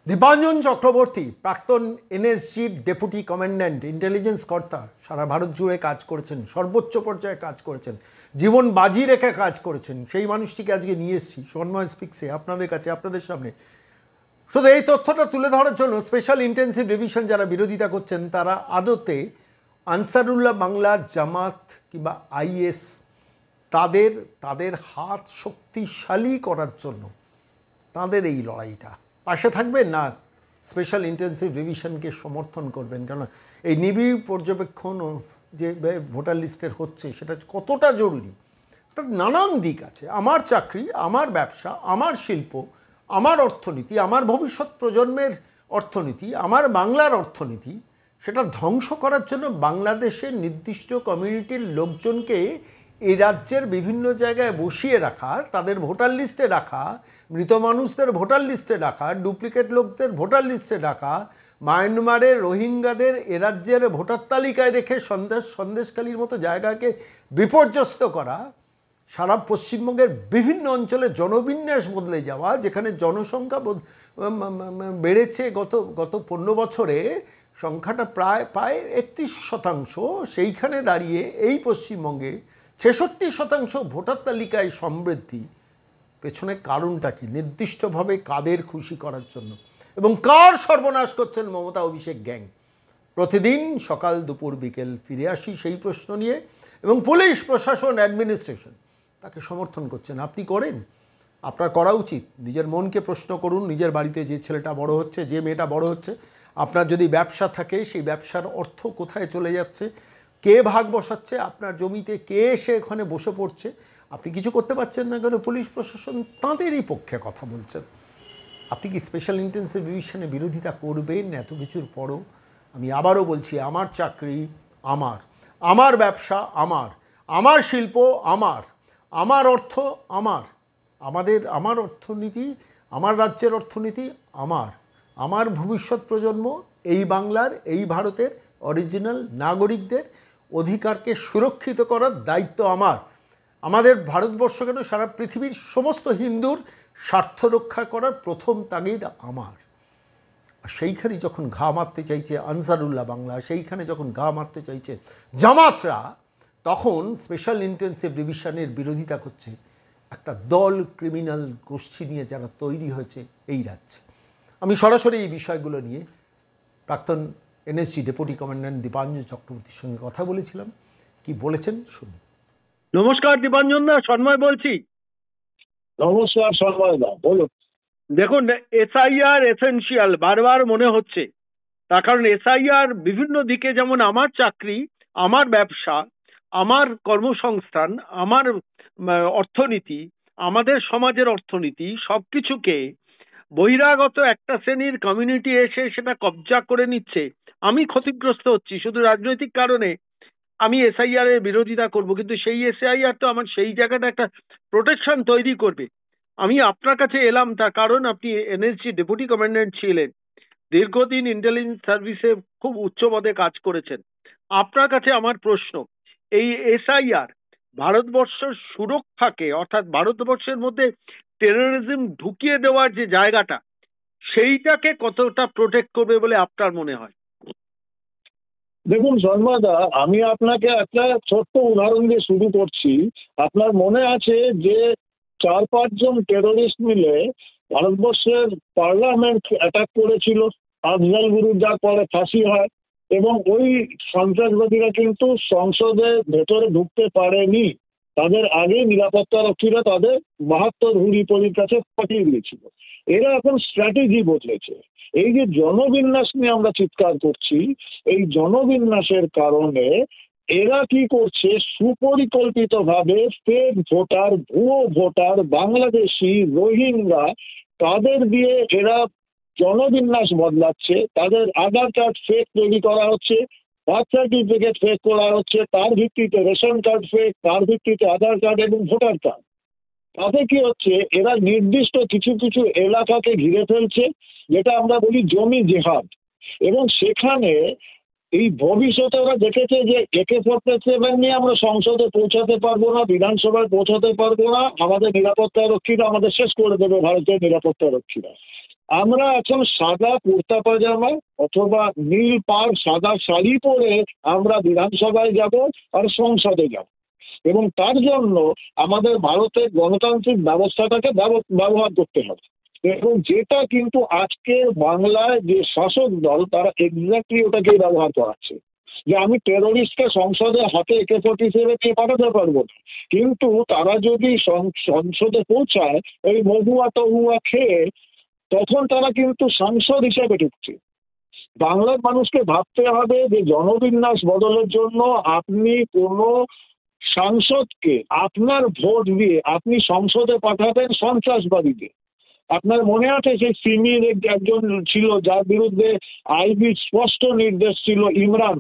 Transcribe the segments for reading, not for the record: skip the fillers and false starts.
দীপাঞ্জন চক্রবর্তী প্রাক্তন এনএসজির deputy commandant, intelligence কর্তা, সারা ভারত জুড়ে কাজ করেছেন, সর্বোচ্চ পর্যায়ে কাজ করেছেন, জীবন বাজি রেখে কাজ করেছেন। সেই মানুষটিকে আজকে নিয়ে এসেছি সন্ময় স্পিক্সে আপনাদের কাছে, আপনাদের সামনে। শুধু এই তথ্যটা তুলে ধরার জন্য স্পেশাল ইন্টেন্সিভ রিভিশন যারা বিরোধিতা করছেন তারা আদতে আনসারুল্লাহ বাংলার জামাত কিংবা আইএস তাদের হাত শক্তিশালী করার জন্য তাদের এই লড়াইটা পাশে থাকবেন না স্পেশাল ইন্টেন্সিভ রিভিশনকে সমর্থন করবেন? কেন এই নিবিড় পর্যবেক্ষণ যে ভোটার লিস্টের হচ্ছে সেটা কতটা জরুরি, তার নানান দিক আছে। আমার চাকরি, আমার ব্যবসা, আমার শিল্প, আমার অর্থনীতি, আমার ভবিষ্যৎ প্রজন্মের অর্থনীতি, আমার বাংলার অর্থনীতি, সেটা ধ্বংস করার জন্য বাংলাদেশের নির্দিষ্ট কমিউনিটির লোকজনকে এই রাজ্যের বিভিন্ন জায়গায় বসিয়ে রাখা, তাদের ভোটার লিস্টে রাখা, মৃত মানুষদের ভোটার লিস্টে রাখা, ডুপ্লিকেট লোকদের ভোটার লিস্টে রাখা, মায়ানমারের রোহিঙ্গাদের এ রাজ্যের ভোটার তালিকায় রেখে সন্দেশখালির মতো জায়গাকে বিপর্যস্ত করা, সারা পশ্চিমবঙ্গের বিভিন্ন অঞ্চলে জনবিন্যাস বদলে যাওয়া, যেখানে জনসংখ্যা বেড়েছে গত 15 বছরে সংখ্যাটা প্রায় 31%, সেইখানে দাঁড়িয়ে এই পশ্চিমবঙ্গে 66% ভোটার তালিকায় সমৃদ্ধি। পেছনে কারণটা কি? নির্দিষ্টভাবে কাদের খুশি করার জন্য এবং কার সর্বনাশ করছেন মমতা অভিষেক গ্যাং? প্রতিদিন সকাল দুপুর বিকেল ফিরে আসি সেই প্রশ্ন নিয়ে, এবং পুলিশ প্রশাসন অ্যাডমিনিস্ট্রেশন তাকে সমর্থন করছেন। আপনি করেন? আপনার করা উচিত। নিজের মনকে প্রশ্ন করুন। নিজের বাড়িতে যে ছেলেটা বড় হচ্ছে, যে মেয়েটা বড় হচ্ছে, আপনার যদি ব্যবসা থাকে সেই ব্যবসার অর্থ কোথায় চলে যাচ্ছে, কে ভাগ বসাচ্ছে আপনার জমিতে, কে এসে ওখানে বসে পড়ছে? আপনি কিছু করতে পারছেন না কেন পুলিশ প্রশাসন তাঁদেরই পক্ষে কথা বলছেন। আপনি কি স্পেশাল ইন্টেন্সিভ রিভিশনে বিরোধিতা করবেন? এত কিছুর পরও আমি আবারও বলছি, আমার চাকরি আমার ব্যবসা আমার শিল্প আমার অর্থ আমার অর্থনীতি, আমার রাজ্যের অর্থনীতি আমার ভবিষ্যৎ প্রজন্ম, এই বাংলার, এই ভারতের অরিজিনাল নাগরিকদের অধিকারকে সুরক্ষিত করার দায়িত্ব আমাদের ভারতবর্ষ কেন সারা পৃথিবীর সমস্ত হিন্দুর স্বার্থ রক্ষা করার প্রথম তাগিদ আমার। সেইখানে যখন ঘা মারতে চাইছে আনসারুল্লাহ বাংলা, সেইখানে যখন ঘা মারতে চাইছে জামাতরা, তখন স্পেশাল ইন্টেন্সিভ রিভিশনের বিরোধিতা করছে একটা দল, ক্রিমিনাল গোষ্ঠী নিয়ে যারা তৈরি হয়েছে এই রাজ্যে। আমি সরাসরি এই বিষয়গুলো নিয়ে প্রাক্তন এনএসজি ডেপুটি কমান্ড্যান্ট দীপাঞ্জন চক্রবর্তীর সঙ্গে কথা বলেছিলাম। কি বলেছেন শুনুন। নমস্কার দীপাঞ্জন দা, সন্ময় বলছি। নমস্কার সন্ময় দা, বলুন। দেখুন, এসআইআর এসেনশিয়াল বারবার মনে হচ্ছে, তার কারণ এসআইআর বিভিন্ন দিকে, যেমন আমার চাকরি, আমার ব্যবসা, আমার কর্মসংস্থান, আমার অর্থনীতি, আমাদের সমাজের অর্থনীতি, সবকিছুকে বহিরাগত একটা শ্রেণীর কমিউনিটি এসে সেটা কবজা করে নিচ্ছে। আমি ক্ষতিগ্রস্ত হচ্ছি শুধু রাজনৈতিক কারণে। আমি এসআইআর এর বিরোধিতা করব, কিন্তু সেই এসআইআর তো আমার সেই জায়গাটা একটা প্রোটেকশন তৈরি করবে। আমি আপনার কাছে এলাম তার কারণ আপনি এনএসজি ডেপুটি কমান্ড্যান্ট ছিলেন, দীর্ঘদিন ইন্টেলিজেন্স সার্ভিসে খুব উচ্চ পদে কাজ করেছেন। আপনার কাছে আমার প্রশ্ন, এই এসআইআর ভারতবর্ষ সুরক্ষাকে, অর্থাৎ ভারতবর্ষের মধ্যে টেরোরিজম ঢুকিয়ে দেওয়ার যে জায়গাটা, সেইটাকে কতটা প্রোটেক্ট করবে বলে আপনার মনে হয়? দেখুন সন্ময়দা, আমি আপনাকে একটা ছোট্ট উদাহরণ দিয়ে শুরু করছি। আপনার মনে আছে যে 4-5 জন টেরোরিস্ট মিলে ভারতবর্ষের পার্লামেন্ট অ্যাটাক করেছিল, আফজাল গুরু, যার পরে ফাঁসি হয়, এবং ওই সন্ত্রাসবাদীরা কিন্তু সংসদের ভেতরে ঢুকতে পারেনি। তাদের আগে নিরাপত্তা রক্ষীরা তাদের 72 হুড়িপড়ির কাছে পাঠিয়ে দিয়েছিল। এরা এখন স্ট্র্যাটেজি বদলেছে। এই যে জনবিন্যাস নিয়ে আমরা চিৎকার করছি, এই জনবিন্যাসের কারণে এরা কি করছে, সুপরিকল্পিতভাবে ফেক ভোটার, ভুয়ো ভোটার, বাংলাদেশি, রোহিঙ্গা, তাদের দিয়ে এরা জনবিন্যাস বদলাচ্ছে। তাদের আধার কার্ড ফেক তৈরি করা হচ্ছে, বার্থ সার্টিফিকেট ফেক করা হচ্ছে, তার ভিত্তিতে রেশন কার্ড ফেক, তার ভিত্তিতে আধার কার্ড এবং ভোটার কার্ড। তাতে কি হচ্ছে, এরা নির্দিষ্ট কিছু কিছু এলাকাকে ঘিরে ফেলছে, যেটা আমরা বলি জমি জেহাদ। এবং সেখানে এই ভবিষ্যতে ওরা দেখেছে যে AK-47 নিয়ে আমরা সংসদে পৌঁছাতে পারবো না, বিধানসভায় পৌঁছাতে পারবো না, আমাদের নিরাপত্তা রক্ষীরা আমাদের শেষ করে দেবে, ভারতের নিরাপত্তা রক্ষীরা। আমরা এখন সাদা কুর্তা পাজামা অথবা নীল পাড় সাদা শাড়ি পরে আমরা বিধানসভায় যাব আর সংসদে যাব, এবং তার জন্য আমাদের ভারতের গণতান্ত্রিক ব্যবস্থাটাকে ব্যবহার করতে হবে। এবং যেটা কিন্তু আজকের বাংলায় যে শাসক দল তারা এক্স্যাক্টলি ওটাকে ব্যবহার করাচ্ছে, যে আমি টেরোরিস্টকে সংসদে হাতে AK-47 নিয়ে পাঠাতে পারবো না, কিন্তু তারা যদি সংসদে পৌঁছায় ওই মহুয়া টহুয়া খেয়ে, তখন তারা কিন্তু সাংসদ হিসেবে ঢুকছে। বাংলার মানুষকে ভাবতে হবে যে জনবিন্যাস বদলের জন্য আপনি কোনো সাংসদকে আপনার ভোট দিয়ে আপনি সংসদে পাঠাবেন সন্ত্রাসবাদীদের। আপনার মনে আছে সেই সিমির একজন ছিল যার বিরুদ্ধে আইবির স্পষ্ট নির্দেশ ছিল, ইমরান,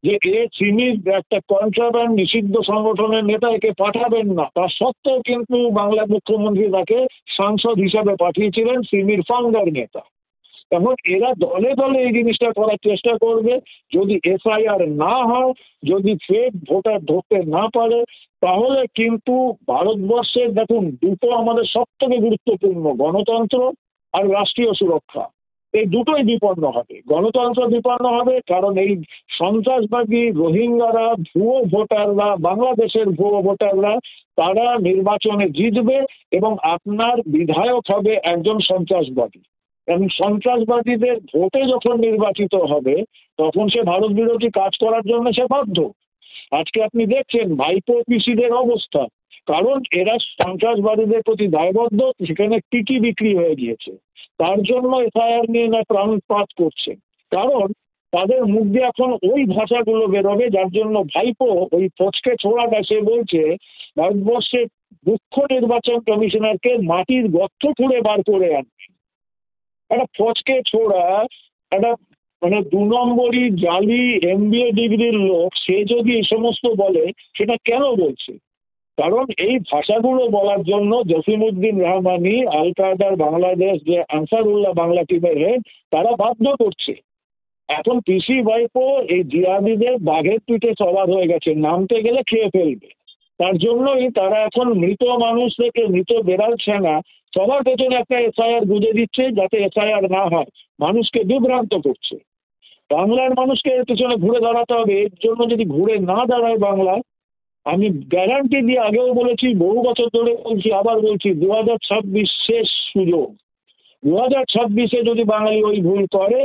যে সিমির একটা কন্ট্রাব্যান্ড নিষিদ্ধ সংগঠনের নেতা, একে পাঠাবেন না। তা সত্ত্বেও কিন্তু বাংলার মুখ্যমন্ত্রী তাকে সাংসদ হিসাবে পাঠিয়েছিলেন, সিমির ফাউন্ডার নেতা। এখন এরা দলে দলে এই জিনিসটা করার চেষ্টা করবে। যদি FIR না হয়, যদি ফেক ভোটার ধরতে না পারে, তাহলে কিন্তু ভারতবর্ষের দেখুন দুটো আমাদের সব থেকে গুরুত্বপূর্ণ, গণতন্ত্র আর রাষ্ট্রীয় সুরক্ষা, এই দুটোই বিপন্ন হবে। গণতন্ত্র বিপন্ন হবে কারণ এই সন্ত্রাসবাদী রোহিঙ্গারা, ভুয়ো ভোটাররা, বাংলাদেশের ভুয়ো ভোটাররা তারা নির্বাচনে জিতবে এবং আপনার বিধায়ক হবে একজন সন্ত্রাসবাদী। এবং সন্ত্রাসবাদীদের ভোটে যখন নির্বাচিত হবে তখন সে ভারত বিরোধী কাজ করার জন্য সে বাধ্য। আজকে আপনি দেখছেন ভাইপো পিসিদের অবস্থা, কারণ এরা সন্ত্রাসবাদীদের প্রতি দায়বদ্ধ, সেখানে টিকি বিক্রি হয়ে গিয়েছে। তার জন্য FIR নিয়ে না প্রাণপাত করছে, কারণ তাদের মুখ দিয়ে এখন ওই ভাষাগুলো বেরোবে, যার জন্য ভাইপো ওই ফচকে ছোড়াটা সে বলছে ভারতবর্ষের মুখ্য নির্বাচন কমিশনারকে মাটির গর্ত খুঁড়ে বার করে আনবে। একটা ফচকে ছোড়া, একটা মানে 2 নম্বরই জালি MBA ডিগ্রির লোক, সে যদি এই সমস্ত বলে সেটা কেন বলছে? কারণ এই ভাষাগুলো বলার জন্য জসিমউদ্দিন রহমানি, আল কায়দার বাংলাদেশ যে আনসারুল্লাহ বাংলা টিমের হেড, তারা বাধ্য করছে। এখন পিসি ভাইপো এই জিহাদিদের বাঘের পিঠে সবার হয়ে গেছে, নামতে গেলে খেয়ে ফেলবে। তার জন্যই তারা এখন মৃত মানুষ থেকে মৃত বেড়াল ছানা সবার পেছনে একটা FIR গুঁজে দিচ্ছে, যাতে FIR না হয়, মানুষকে বিভ্রান্ত করছে। বাংলার মানুষকে এর পেছনে ঘুরে দাঁড়াতে হবে। এর জন্য যদি ঘুরে না দাঁড়ায় বাংলা, আমি গ্যারান্টি দিয়ে আগেও বলেছি, বহু বছর ধরে বলছি, আবার বলছি, 2026 শেষ সুযোগ। 2026-এ যদি বাঙালি ওই ভুল করে,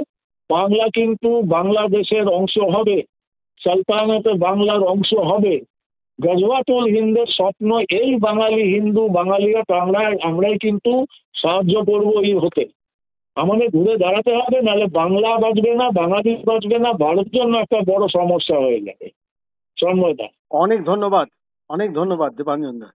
বাংলা কিন্তু বাংলাদেশের অংশ হবে, সালতানাতে বাংলার অংশ হবে। গজওয়াতুল হিন্দের স্বপ্ন এই বাঙালি হিন্দু বাঙালিরা আমরাই কিন্তু সাহায্য করবো এই হতে। আমাদের ঘুরে দাঁড়াতে হবে, নাহলে বাংলা বাঁচবে না, বাঙালি বাঁচবে না, ভারতের জন্য একটা বড় সমস্যা হয়ে যাবে। সন্ময়দা, অনেক ধন্যবাদ দীপাঞ্জন দা।